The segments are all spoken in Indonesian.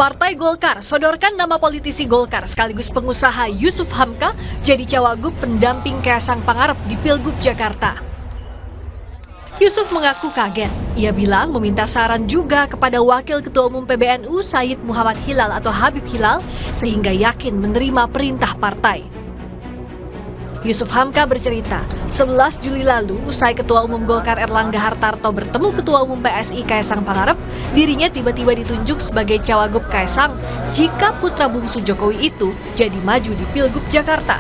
Partai Golkar sodorkan nama politisi Golkar sekaligus pengusaha Yusuf Hamka jadi cawagup pendamping Kaisang Pangarep di Pilgub Jakarta. Yusuf mengaku kaget. Ia bilang meminta saran juga kepada Wakil Ketua Umum PBNU Said Muhammad Hilal atau Habib Hilal sehingga yakin menerima perintah partai. Yusuf Hamka bercerita, 11 Juli lalu usai Ketua Umum Golkar Erlangga Hartarto bertemu Ketua Umum PSI Kaisang Pangarep, dirinya tiba-tiba ditunjuk sebagai cawagup Kaisang jika putra bungsu Jokowi itu jadi maju di Pilgub Jakarta.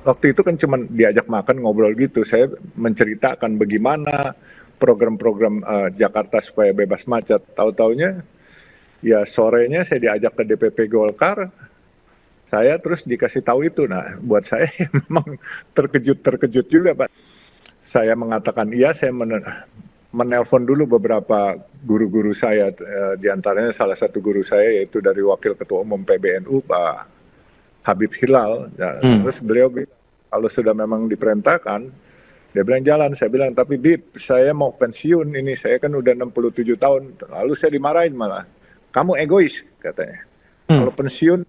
Waktu itu kan cuma diajak makan ngobrol gitu, saya menceritakan bagaimana program-program Jakarta supaya bebas macet. Tahu-taunya ya sorenya saya diajak ke DPP Golkar, saya terus dikasih tahu itu. Nah, buat saya memang terkejut juga, Pak. Saya mengatakan iya, saya menelpon dulu beberapa guru-guru saya, diantaranya salah satu guru saya yaitu dari Wakil Ketua Umum PBNU, Pak Habib Hilal. Ya, terus beliau bilang, kalau sudah memang diperintahkan, dia bilang jalan. Saya bilang, tapi Bib, saya mau pensiun ini, saya kan udah 67 tahun. Lalu saya dimarahin malah, kamu egois, katanya. Kalau pensiun,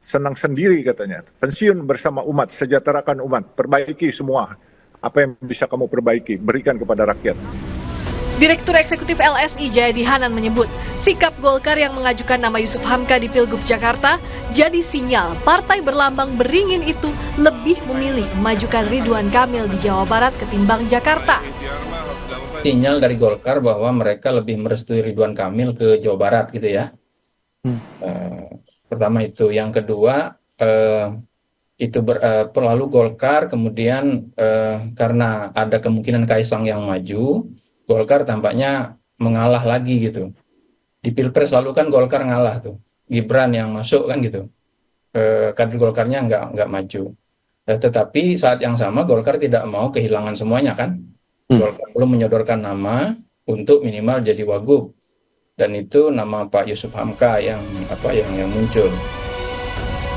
senang sendiri katanya. Pensiun bersama umat, sejahterakan umat, perbaiki semua. Apa yang bisa kamu perbaiki, berikan kepada rakyat. Direktur Eksekutif LSI Jayadi Hanan menyebut, sikap Golkar yang mengajukan nama Yusuf Hamka di Pilgub Jakarta jadi sinyal partai berlambang beringin itu lebih memilih memajukan Ridwan Kamil di Jawa Barat ketimbang Jakarta. Sinyal dari Golkar bahwa mereka lebih merestui Ridwan Kamil ke Jawa Barat gitu ya. Pertama itu. Yang kedua, itu lalu Golkar kemudian karena ada kemungkinan Kaisang yang maju, Golkar tampaknya mengalah lagi gitu. Di Pilpres lalu kan Golkar ngalah tuh. Gibran yang masuk kan gitu. Kader Golkarnya nggak maju. Tetapi saat yang sama Golkar tidak mau kehilangan semuanya kan. Golkar belum menyodorkan nama untuk minimal jadi wagub. Dan itu nama Pak Yusuf Hamka yang muncul.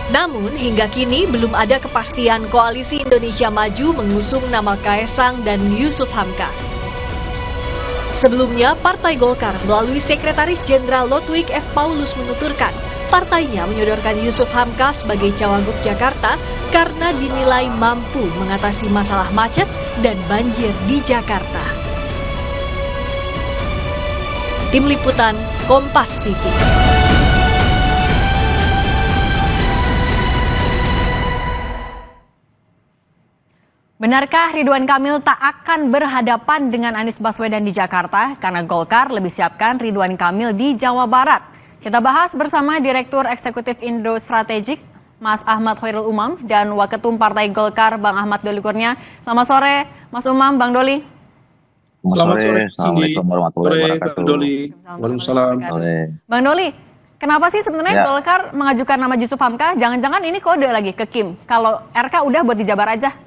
Namun hingga kini belum ada kepastian Koalisi Indonesia Maju mengusung nama Kaisang dan Yusuf Hamka. Sebelumnya, Partai Golkar melalui Sekretaris Jenderal Lodwig F. Paulus menuturkan, partainya menyodorkan Yusuf Hamka sebagai cawagup Jakarta karena dinilai mampu mengatasi masalah macet dan banjir di Jakarta. Tim Liputan, Kompas TV. Benarkah Ridwan Kamil tak akan berhadapan dengan Anies Baswedan di Jakarta karena Golkar lebih siapkan Ridwan Kamil di Jawa Barat? Kita bahas bersama Direktur Eksekutif Indo Strategik, Mas Ahmad Khairul Umam, dan Waketum Partai Golkar, Bang Ahmad Doli Kurnia. Selamat sore, Mas Umam, Bang Doli. Selamat sore, Assalamualaikum warahmatullahi wabarakatuh. Waalaikumsalam. Bang Doli, kenapa sih sebenarnya Golkar mengajukan nama Yusuf Hamka? Jangan-jangan ini kode lagi ke Kim, kalau RK udah buat di Jabar aja?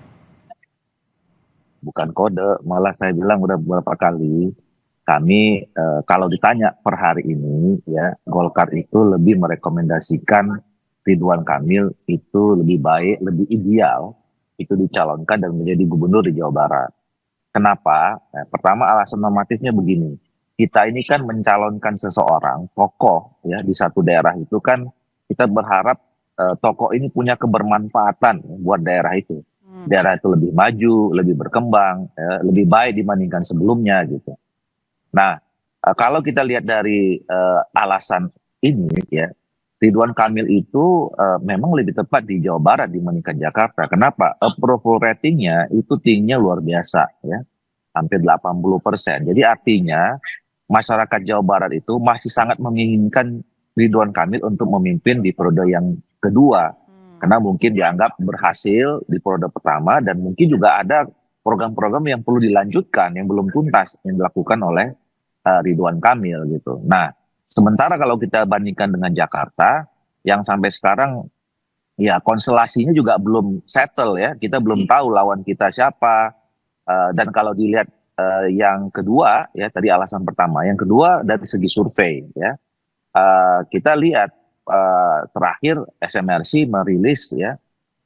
Bukan kode, malah saya bilang udah beberapa kali, kami kalau ditanya per hari ini, ya Golkar itu lebih merekomendasikan Ridwan Kamil itu lebih baik, lebih ideal, itu dicalonkan dan menjadi gubernur di Jawa Barat. Kenapa? Nah, pertama alasan normatifnya begini, kita ini kan mencalonkan seseorang, tokoh ya di satu daerah itu kan kita berharap tokoh ini punya kebermanfaatan buat daerah itu. Daerah itu lebih maju, lebih berkembang, lebih baik dibandingkan sebelumnya gitu. Nah, kalau kita lihat dari alasan ini ya, Ridwan Kamil itu memang lebih tepat di Jawa Barat dibandingkan Jakarta. Kenapa? Approval ratingnya itu tingginya luar biasa ya, hampir 80%. Jadi artinya masyarakat Jawa Barat itu masih sangat menginginkan Ridwan Kamil untuk memimpin di periode yang kedua. Karena mungkin dianggap berhasil di periode pertama dan mungkin juga ada program-program yang perlu dilanjutkan yang belum tuntas yang dilakukan oleh Ridwan Kamil gitu. Nah, sementara kalau kita bandingkan dengan Jakarta yang sampai sekarang ya konstelasinya juga belum settle ya, kita belum tahu lawan kita siapa. Dan kalau dilihat yang kedua ya, tadi alasan pertama, yang kedua dari segi survei ya, kita lihat terakhir SMRC merilis ya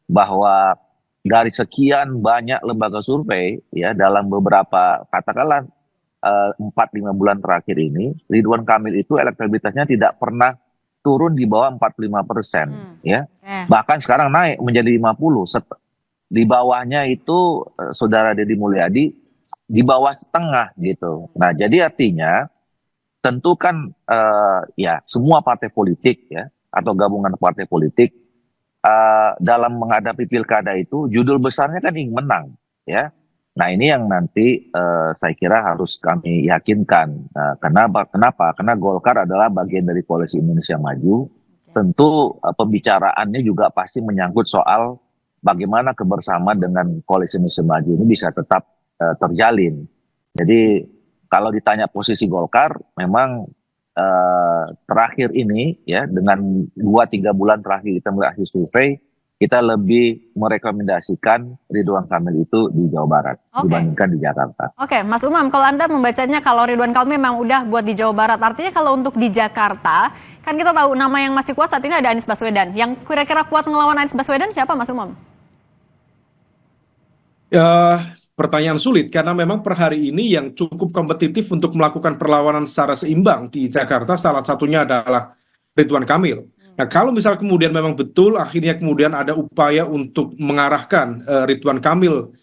bahwa dari sekian banyak lembaga survei ya dalam beberapa katakanlah 4-5 bulan terakhir ini, Ridwan Kamil itu elektabilitasnya tidak pernah turun di bawah 45%, ya. Bahkan sekarang naik menjadi 50. Di bawahnya itu Saudara Deddy Mulyadi di bawah setengah gitu. Nah, jadi artinya tentu kan ya semua partai politik ya atau gabungan partai politik dalam menghadapi pilkada itu judul besarnya kan ingin menang, ya. Nah, ini yang nanti saya kira harus kami yakinkan. Kenapa? Karena Golkar adalah bagian dari Koalisi Indonesia Maju. Tentu pembicaraannya juga pasti menyangkut soal bagaimana kebersamaan dengan Koalisi Indonesia Maju ini bisa tetap terjalin. Jadi kalau ditanya posisi Golkar, memang terakhir ini ya dengan 2-3 bulan terakhir kita melihat hasil survei, kita lebih merekomendasikan Ridwan Kamil itu di Jawa Barat dibandingkan di Jakarta. Oke, Mas Umam, kalau Anda membacanya kalau Ridwan Kamil memang udah buat di Jawa Barat, artinya kalau untuk di Jakarta, kan kita tahu nama yang masih kuat saat ini ada Anies Baswedan. Yang kira-kira kuat ngelawan Anies Baswedan siapa, Mas Umam? Pertanyaan sulit karena memang per hari ini yang cukup kompetitif untuk melakukan perlawanan secara seimbang di Jakarta salah satunya adalah Ridwan Kamil. Nah, kalau misal kemudian memang betul akhirnya kemudian ada upaya untuk mengarahkan Ridwan Kamil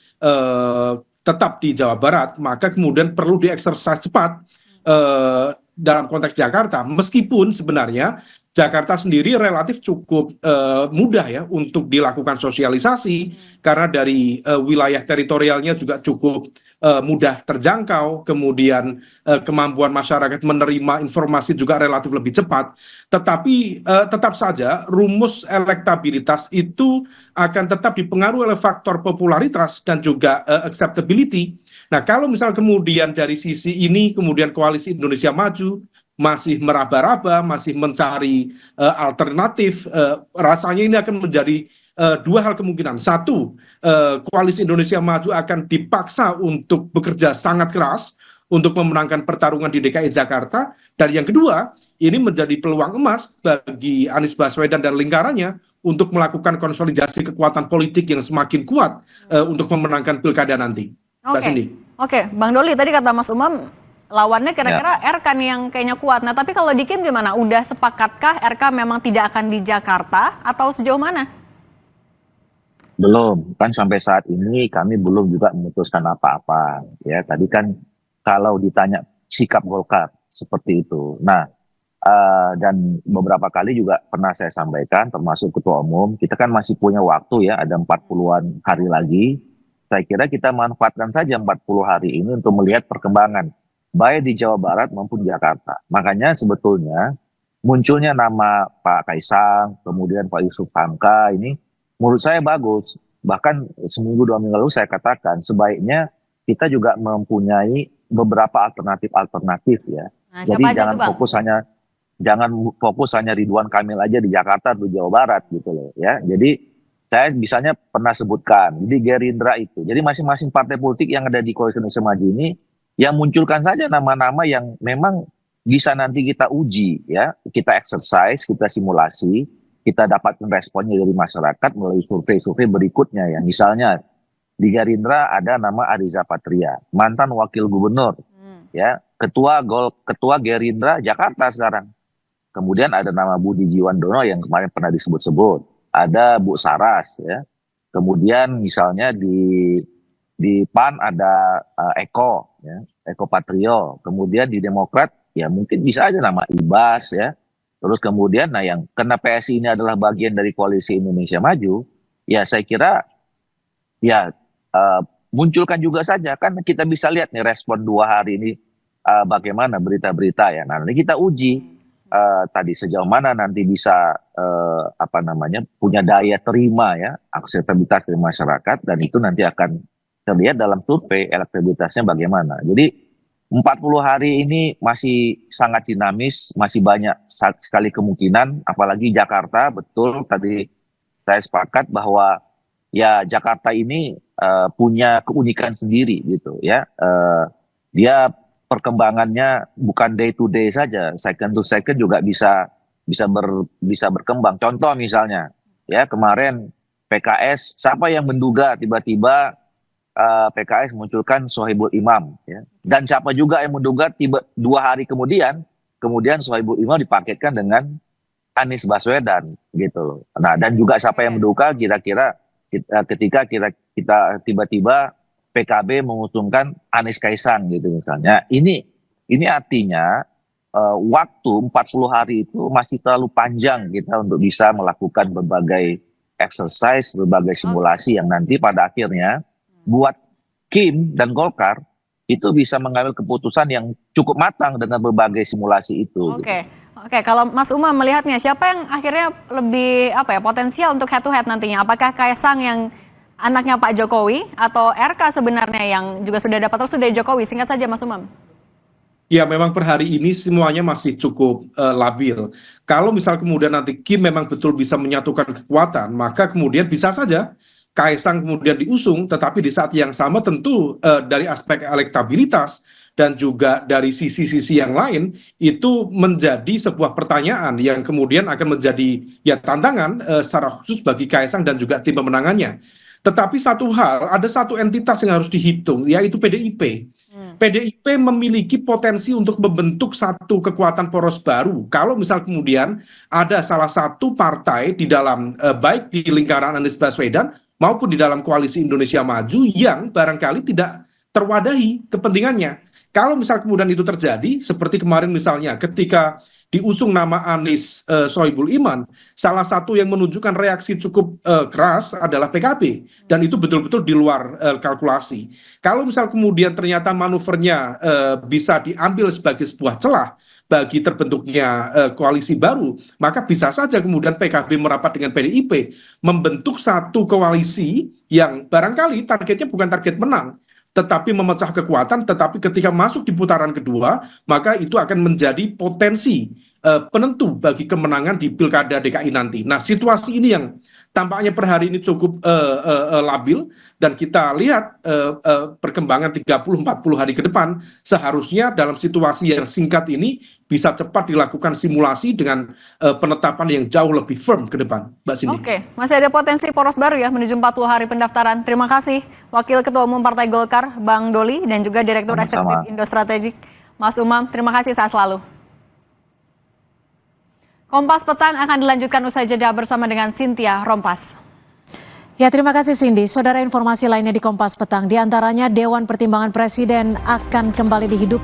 tetap di Jawa Barat, maka kemudian perlu dieksersis cepat dalam konteks Jakarta. Meskipun sebenarnya Jakarta sendiri relatif cukup mudah ya untuk dilakukan sosialisasi karena dari wilayah teritorialnya juga cukup mudah terjangkau, kemudian kemampuan masyarakat menerima informasi juga relatif lebih cepat. Tetapi tetap saja rumus elektabilitas itu akan tetap dipengaruhi oleh faktor popularitas dan juga acceptability. Nah, kalau misal kemudian dari sisi ini kemudian Koalisi Indonesia Maju masih meraba-raba, masih mencari alternatif, rasanya ini akan menjadi dua hal kemungkinan. Satu, Koalisi Indonesia Maju akan dipaksa untuk bekerja sangat keras untuk memenangkan pertarungan di DKI Jakarta. Dan yang kedua, ini menjadi peluang emas bagi Anies Baswedan dan lingkarannya untuk melakukan konsolidasi kekuatan politik yang semakin kuat untuk memenangkan pilkada nanti. Mbak Cindy. Oke, Bang Doli, tadi kata Mas Umam, lawannya kira-kira RK nih yang kayaknya kuat. Nah, tapi kalau di Kim gimana? Udah sepakatkah RK memang tidak akan di Jakarta atau sejauh mana? Belum, kan sampai saat ini kami belum juga memutuskan apa-apa. Ya, tadi kan kalau ditanya sikap Golkar seperti itu. Nah, dan beberapa kali juga pernah saya sampaikan, termasuk Ketua Umum, kita kan masih punya waktu ya, ada 40-an hari lagi. Saya kira kita manfaatkan saja 40 hari ini untuk melihat perkembangan, baik di Jawa Barat maupun Jakarta. Makanya sebetulnya munculnya nama Pak Kaisang, kemudian Pak Yusuf Hamka ini menurut saya bagus. Bahkan seminggu 2 minggu lalu saya katakan sebaiknya kita juga mempunyai beberapa alternatif ya. Nah, jadi jangan fokus hanya Ridwan Kamil aja di Jakarta atau Jawa Barat gitu loh ya. Jadi saya misalnya pernah sebutkan, jadi Gerindra itu. Jadi masing-masing partai politik yang ada di Koalisi Indonesia Maju ini yang munculkan saja nama-nama yang memang bisa nanti kita uji ya, kita exercise, kita simulasi, kita dapatkan responnya dari masyarakat melalui survei-survei berikutnya ya. Misalnya di Gerindra ada nama Ariza Patria, mantan wakil gubernur ya, ketua Gerindra Jakarta sekarang. Kemudian ada nama Budi Jiwandono yang kemarin pernah disebut-sebut, ada Bu Saras ya. Kemudian misalnya di PAN ada Eko ya, Eko Patrio. Kemudian di Demokrat ya mungkin bisa aja nama Ibas ya. Terus kemudian nah yang karena PSI ini adalah bagian dari Koalisi Indonesia Maju, ya saya kira ya munculkan juga saja, kan kita bisa lihat nih respon 2 hari ini bagaimana berita-berita ya. Nah, nanti kita uji tadi sejauh mana nanti bisa punya daya terima ya, akseptabilitas dari masyarakat, dan itu nanti akan terlihat dalam survei elektabilitasnya bagaimana. Jadi 40 hari ini masih sangat dinamis, masih banyak sekali kemungkinan, apalagi Jakarta. Betul tadi saya sepakat bahwa ya Jakarta ini punya keunikan sendiri gitu ya. Dia perkembangannya bukan day to day saja, second to second juga bisa berkembang. Contoh misalnya ya, kemarin PKS, siapa yang menduga tiba-tiba PKS munculkan Sohibul Imam, ya. Dan siapa juga yang menduga 2 hari kemudian Sohibul Imam dipaketkan dengan Anies Baswedan gitu loh. Nah, dan juga siapa yang menduga kira-kira ketika kita tiba-tiba PKB mengusungkan Anies Kaisang gitu misalnya. Ini artinya waktu 40 hari itu masih terlalu panjang kita untuk bisa melakukan berbagai exercise, berbagai simulasi yang nanti pada akhirnya buat Kim dan Golkar itu bisa mengambil keputusan yang cukup matang dengan berbagai simulasi itu. Oke. Oke, kalau Mas Umam melihatnya, siapa yang akhirnya lebih potensial untuk head to head nantinya? Apakah Kaisang yang anaknya Pak Jokowi atau RK sebenarnya yang juga sudah dapat restu dari Jokowi? Singkat saja Mas Umam. Ya, memang per hari ini semuanya masih cukup labil. Kalau misal kemudian nanti Kim memang betul bisa menyatukan kekuatan, maka kemudian bisa saja Kaisang kemudian diusung, tetapi di saat yang sama tentu dari aspek elektabilitas dan juga dari sisi-sisi yang lain itu menjadi sebuah pertanyaan yang kemudian akan menjadi ya tantangan secara khusus bagi Kaisang dan juga tim pemenangannya. Tetapi satu hal, ada satu entitas yang harus dihitung, yaitu PDIP. PDIP memiliki potensi untuk membentuk satu kekuatan poros baru. Kalau misal kemudian ada salah satu partai di dalam baik di lingkaran Anies Baswedan maupun di dalam koalisi Indonesia Maju yang barangkali tidak terwadahi kepentingannya. Kalau misal kemudian itu terjadi, seperti kemarin misalnya ketika diusung nama Anies Sohibul Iman, salah satu yang menunjukkan reaksi cukup keras adalah PKB, dan itu betul-betul di luar kalkulasi. Kalau misal kemudian ternyata manuvernya bisa diambil sebagai sebuah celah bagi terbentuknya koalisi baru, maka bisa saja kemudian PKB merapat dengan PDIP, membentuk satu koalisi yang barangkali targetnya bukan target menang, tetapi memecah kekuatan, tetapi ketika masuk di putaran kedua, maka itu akan menjadi potensi penentu bagi kemenangan di Pilkada DKI nanti. Nah, situasi ini yang tampaknya per hari ini cukup labil, dan kita lihat perkembangan 30-40 hari ke depan, seharusnya dalam situasi yang singkat ini bisa cepat dilakukan simulasi dengan penetapan yang jauh lebih firm ke depan, Mbak Cindy. Oke, masih ada potensi poros baru ya menuju 40 hari pendaftaran. Terima kasih Wakil Ketua Umum Partai Golkar, Bang Doli, dan juga Direktur Eksekutif Indo Strategik, Mas Umam. Terima kasih, sehat selalu. Kompas Petang akan dilanjutkan usai jeda bersama dengan Cynthia Rompas. Ya, terima kasih Cindy. Saudara, informasi lainnya di Kompas Petang, diantaranya Dewan Pertimbangan Presiden akan kembali dihidupkan.